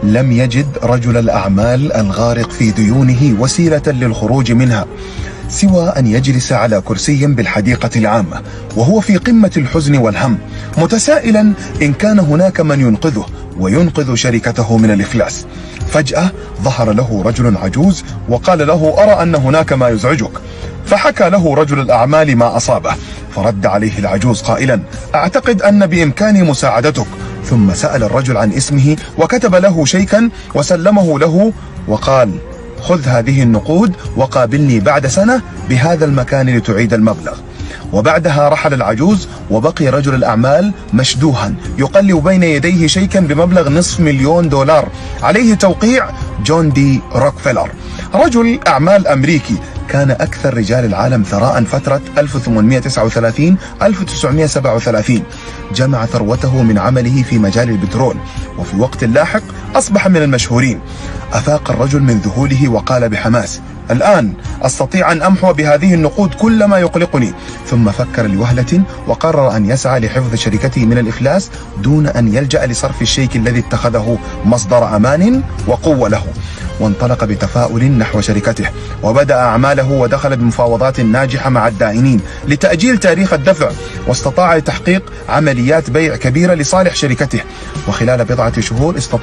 لم يجد رجل الأعمال الغارق في ديونه وسيلة للخروج منها سوى أن يجلس على كرسي بالحديقة العامة وهو في قمة الحزن والهم، متسائلا إن كان هناك من ينقذه وينقذ شركته من الإفلاس. فجأة ظهر له رجل عجوز وقال له: أرى أن هناك ما يزعجك. فحكى له رجل الأعمال ما أصابه، فرد عليه العجوز قائلا: أعتقد أن بإمكاني مساعدتك. ثم سأل الرجل عن اسمه وكتب له شيكا وسلمه له وقال: خذ هذه النقود وقابلني بعد سنة بهذا المكان لتعيد المبلغ. وبعدها رحل العجوز وبقي رجل الأعمال مشدوها يقلب بين يديه شيكا بمبلغ $500,000 عليه توقيع جون دي روكفيلر، رجل أعمال أمريكي كان أكثر رجال العالم ثراء فترة 1839-1937. جمع ثروته من عمله في مجال البترول، وفي وقت لاحق أصبح من المشهورين. أفاق الرجل من ذهوله وقال بحماس: الآن أستطيع أن أمحو بهذه النقود كل ما يقلقني. ثم فكر لوهلة وقرر أن يسعى لحفظ شركته من الإفلاس دون أن يلجأ لصرف الشيك الذي اتخذه مصدر أمان وقوة له. وانطلق بتفاؤل نحو شركته وبدأ أعماله ودخل بمفاوضات ناجحة مع الدائنين لتأجيل تاريخ الدفع، واستطاع تحقيق عمليات بيع كبيرة لصالح شركته. وخلال بضعة شهور استطاع